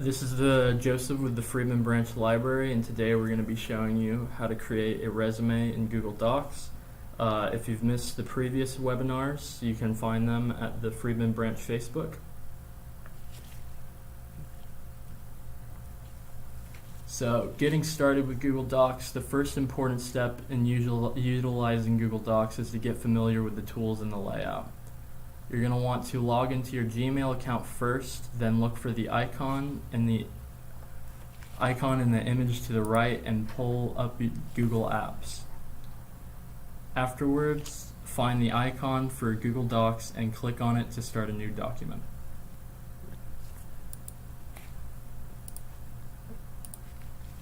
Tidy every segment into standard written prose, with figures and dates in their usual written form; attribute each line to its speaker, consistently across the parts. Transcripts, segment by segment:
Speaker 1: This is Joseph with the Freedman Branch Library, and today we're going to be showing you how to create a resume in Google Docs. If you've missed the previous webinars, you can find them at the Freedman Branch Facebook. So, getting started with Google Docs, the first important step in utilizing Google Docs is to get familiar with the tools and the layout. You're going to want to log into your Gmail account first, then look for the icon in the image to the right and pull up Google Apps. Afterwards, find the icon for Google Docs and click on it to start a new document.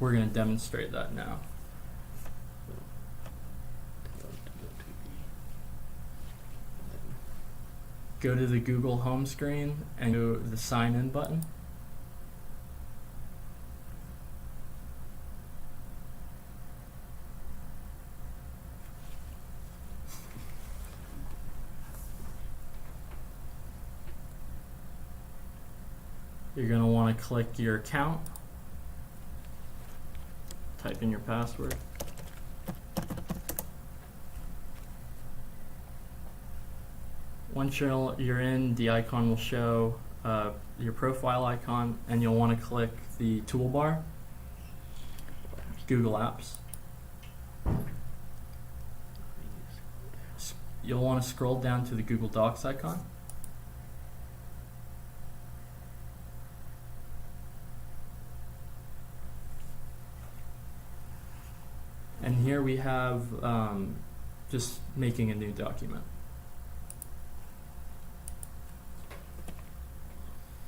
Speaker 1: We're going to demonstrate that now. Go to the Google home screen and go to the sign in button. You're going to want to click your account, type in your password. Once you're in, the icon will show your profile icon, and you'll want to click the toolbar, Google Apps. You'll want to scroll down to the Google Docs icon. And here we have just making a new document.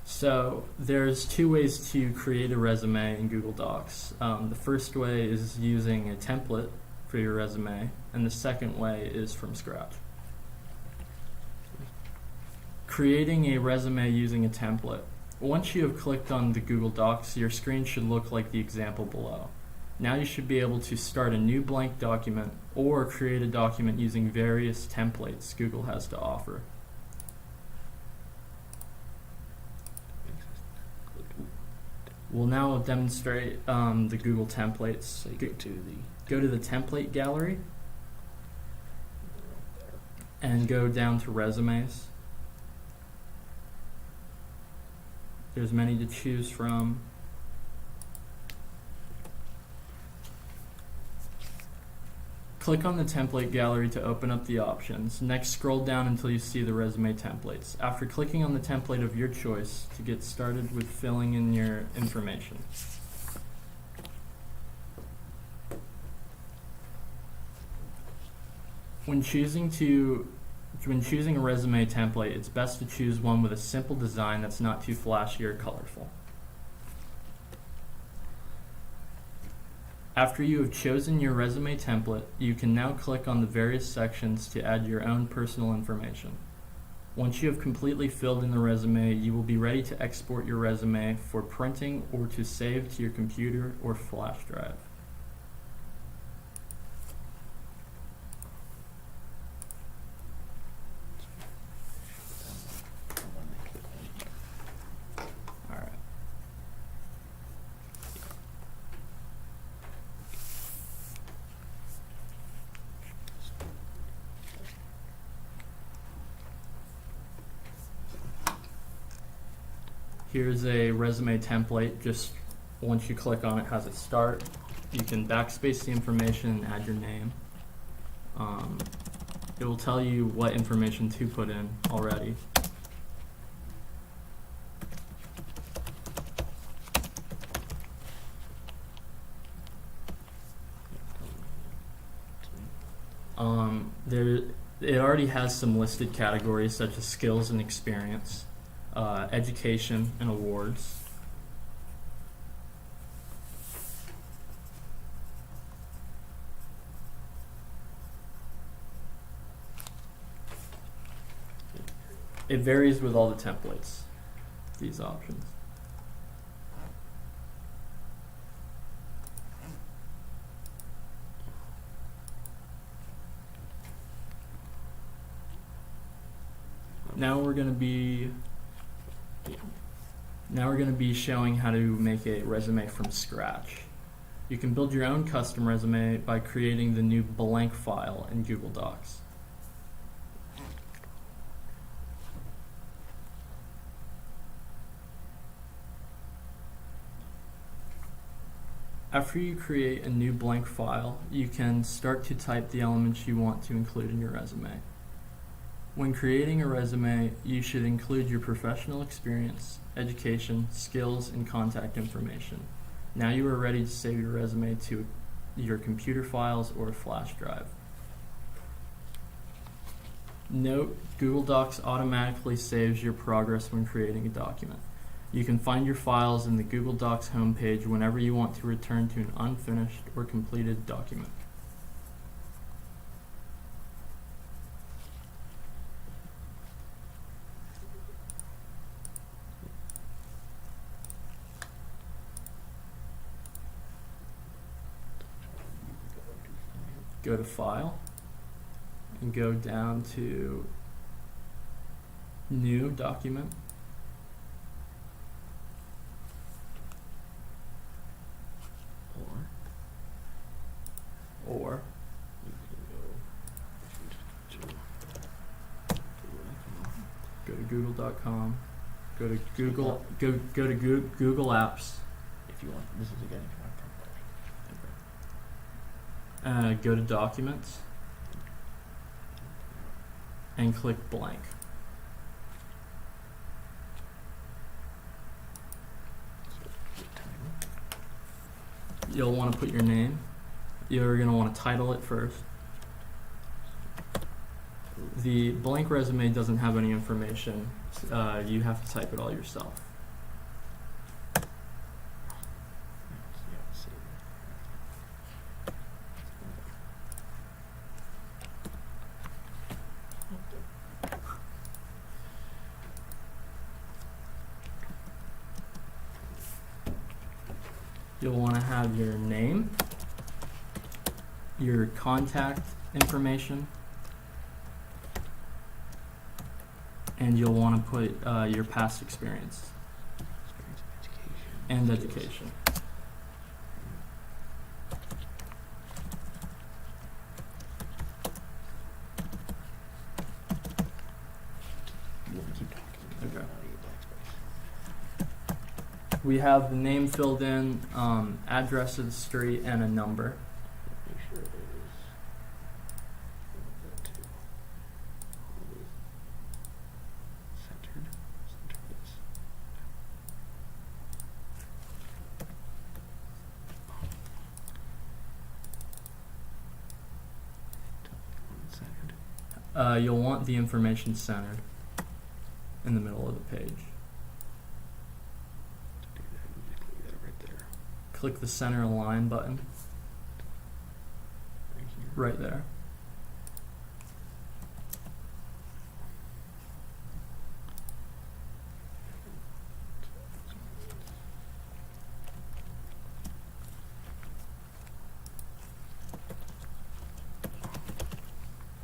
Speaker 1: So there's two ways to create a resume in Google Docs. The first way is using a template for your resume, and the second way is from scratch. Creating a resume using a template. Once you have clicked on the Google Docs, your screen should look like the example below. Now you should be able to start a new blank document or create a document using various templates Google has to offer. We'll now demonstrate the Google templates. So go to the template gallery and go down to resumes. There's many to choose from. Click on the template gallery to open up the options. Next, scroll down until you see the resume templates. After clicking on the template of your choice, to get started with filling in your information. When choosing a resume template, it's best to choose one with a simple design that's not too flashy or colorful. After you have chosen your resume template, you can now click on the various sections to add your own personal information. Once you have completely filled in the resume, you will be ready to export your resume for printing or to save to your computer or flash drive. Here's a resume template. Just once you click on it, has it start. You can backspace the information and add your name. It will tell you what information to put in already. It already has some listed categories such as skills and experience. Education and awards. It varies with all the templates, these options. Now we're going to be Now we're going to be showing how to make a resume from scratch. You can build your own custom resume by creating the new blank file in Google Docs. After you create a new blank file, you can start to type the elements you want to include in your resume. When creating a resume, you should include your professional experience, education, skills, and contact information. Now you are ready to save your resume to your computer files or a flash drive. Note, Google Docs automatically saves your progress when creating a document. You can find your files in the Google Docs homepage whenever you want to return to an unfinished or completed document. Go to File and go down to New Document. Or go to google.com, go to Google, go to Google Apps.
Speaker 2: If you want, this is again if you want.
Speaker 1: Go to Documents and click blank. You'll want to put your name. You're going to want to title it first. The blank resume doesn't have any information. You have to type it all yourself. You'll want to have your name, your contact information, and you'll want to put your past experience and education. Okay. We have the name filled in, address of the street, and a number.
Speaker 2: Make sure it is centered. Center this. Centered.
Speaker 1: You'll want the information centered in the middle of the page. Click the center align button right there.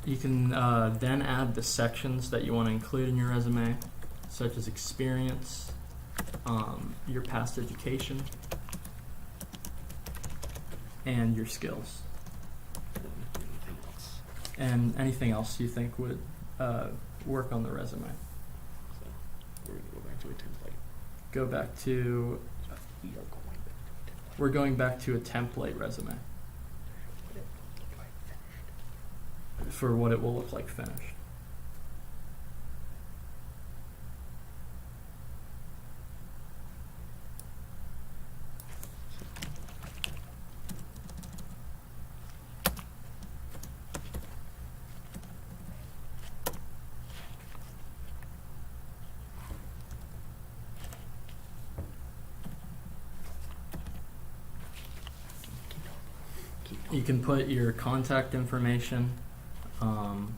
Speaker 1: You can then add the sections that you want to include in your resume, such as experience, your past education, and your skills, and anything else you think would work on the resume.
Speaker 2: So we're going to go back to a template.
Speaker 1: Go back to,
Speaker 2: We are going back to a template.
Speaker 1: we're going back to a template resume
Speaker 2: What it looked like finished.
Speaker 1: for what it will look like finished. You can put your contact information,
Speaker 2: Just highlight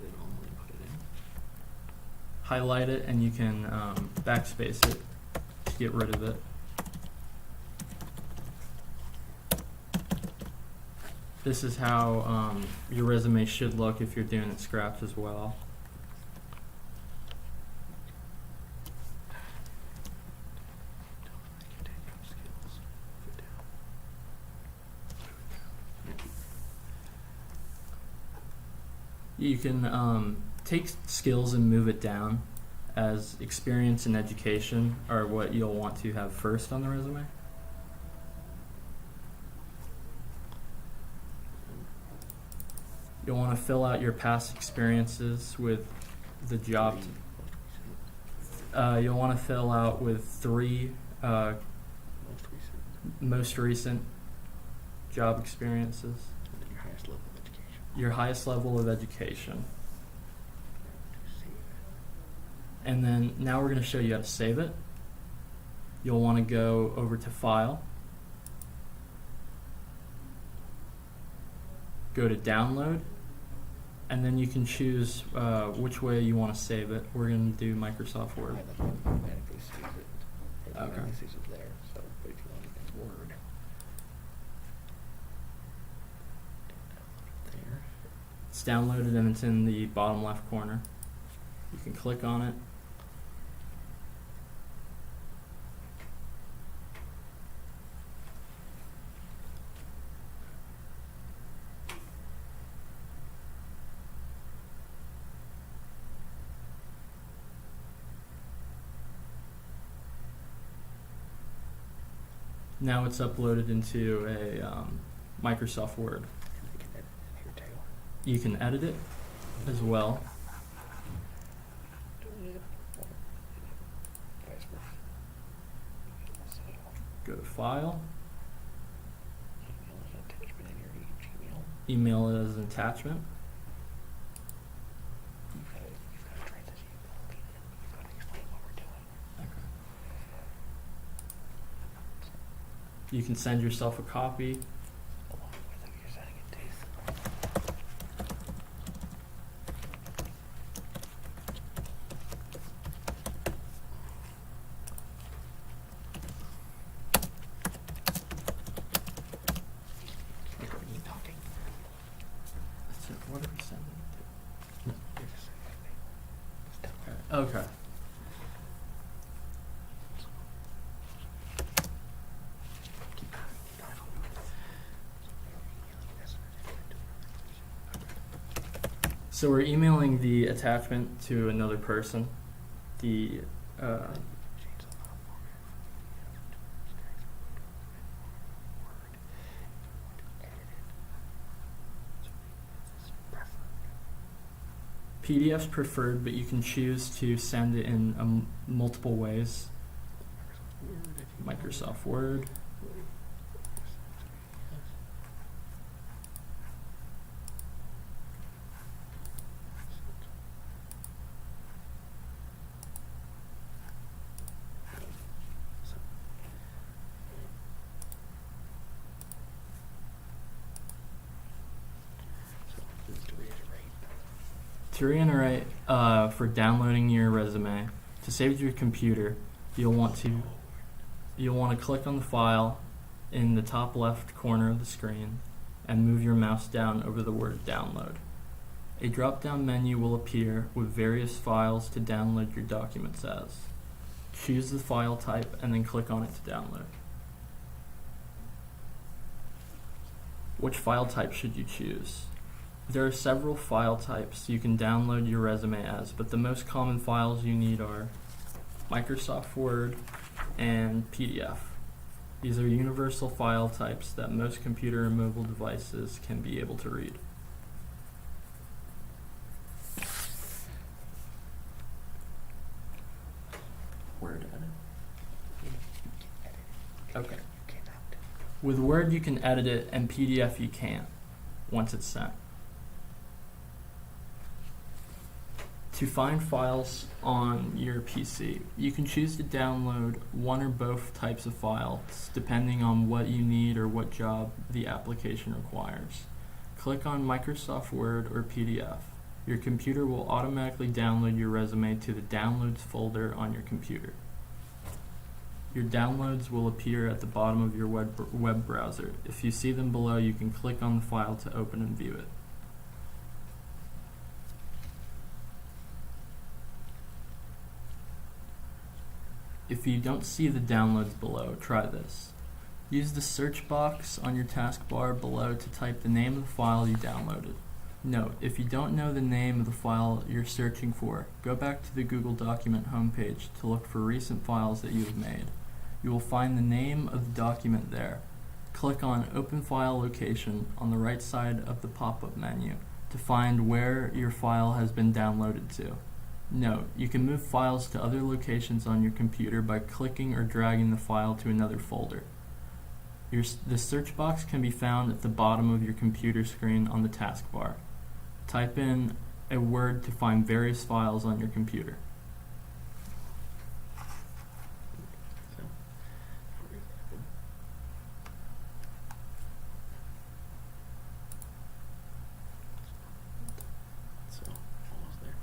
Speaker 2: it all and put it in.
Speaker 1: highlight it, and you can backspace it to get rid of it. This is how your resume should look if you're doing it scratch as well. You can take skills and move it down, as experience and education are what you'll want to have first on the resume. You'll want to fill out your past experiences with the job. You'll want to fill out with 3 most recent job experiences.
Speaker 2: And then your highest level of education.
Speaker 1: Your highest level of education.
Speaker 2: Save it.
Speaker 1: And then now we're going to show you how to save it. You'll want to go over to File. Go to Download. And then you can choose which way you want to save it. We're going to do Microsoft Word.
Speaker 2: Yeah, that automatically saves it. It
Speaker 1: Okay.
Speaker 2: automatically saves it there. So, but if you want it in Word, there.
Speaker 1: It's downloaded and it's in the bottom left corner. You can click on it. Now it's uploaded into a Microsoft Word.
Speaker 2: And we can edit it here too.
Speaker 1: You can edit it as well.
Speaker 2: Vice versa. So,
Speaker 1: Go to File,
Speaker 2: email is an attachment in your Gmail.
Speaker 1: email it as an attachment.
Speaker 2: You've got to try this. You've got to explain what we're doing.
Speaker 1: You can send yourself a copy.
Speaker 2: Along with who you're sending it to. Keep talking.
Speaker 1: So what are we sending
Speaker 2: You're just saying it. Just tell
Speaker 1: it
Speaker 2: her.
Speaker 1: to? Okay.
Speaker 2: Keep talking.
Speaker 1: So we're emailing the attachment to another person. The PDF's preferred, but you can choose to send it in multiple ways. Microsoft Word. To reiterate, for downloading your resume, to save it to your computer, you'll want to click on the file in the top left corner of the screen and move your mouse down over the word download. A drop-down menu will appear with various files to download your documents as. Choose the file type and then click on it to download. Which file type should you choose? There are several file types you can download your resume as, but the most common files you need are Microsoft Word and PDF. These are universal file types that most computer and mobile devices can be able to read.
Speaker 2: Word edit.
Speaker 1: Okay.
Speaker 2: You cannot.
Speaker 1: With Word you can edit it, and PDF you can't once it's sent. To find files on your PC, you can choose to download one or both types of files depending on what you need or what job the application requires. Click on Microsoft Word or PDF. Your computer will automatically download your resume to the Downloads folder on your computer. Your downloads will appear at the bottom of your web browser. If you see them below, you can click on the file to open and view it. If you don't see the downloads below, try this. Use the search box on your taskbar below to type the name of the file you downloaded. Note, if you don't know the name of the file you're searching for, go back to the Google document homepage to look for recent files that you have made. You will find the name of the document there. Click on Open File Location on the right side of the pop-up menu to find where your file has been downloaded to. Note, you can move files to other locations on your computer by clicking or dragging the file to another folder. The search box can be found at the bottom of your computer screen on the taskbar. Type in a word to find various files on your computer.
Speaker 2: So, for example, so almost there.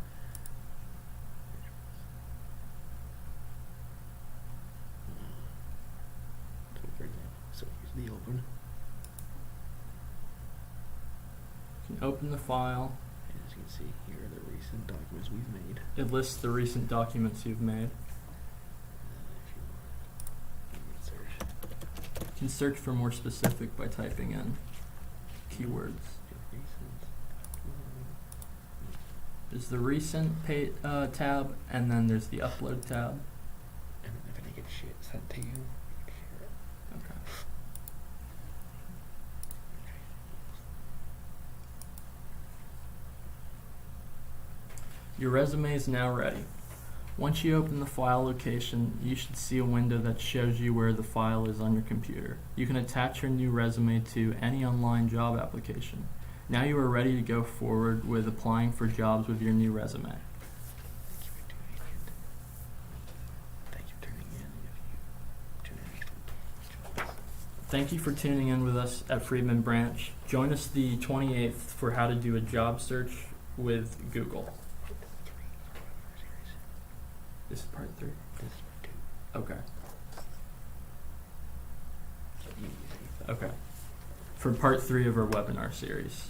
Speaker 2: So for example, so here's the open.
Speaker 1: You can open the file.
Speaker 2: And as you can see, here are the recent documents we've made.
Speaker 1: It lists the recent documents you've made.
Speaker 2: And if you want, you can search.
Speaker 1: You can search for more specific by typing in keywords. There's the recent tab, and then there's the upload tab.
Speaker 2: And then if any get shit sent to you, you can share it.
Speaker 1: Okay. Your resume is now ready. Once you open the file location, you should see a window that shows you where the file is on your computer. You can attach your new resume to any online job application. Now you are ready to go forward with applying for jobs with your new resume.
Speaker 2: Thank you for tuning in. Thank you for tuning in. If you tune in.
Speaker 1: Thank you for tuning in with us at Friedman Branch. Join us the 28th for how to do a job search with Google. This is part 3.
Speaker 2: This is part 2.
Speaker 1: Okay.
Speaker 2: So you use anything.
Speaker 1: Okay. For part 3 of our webinar series.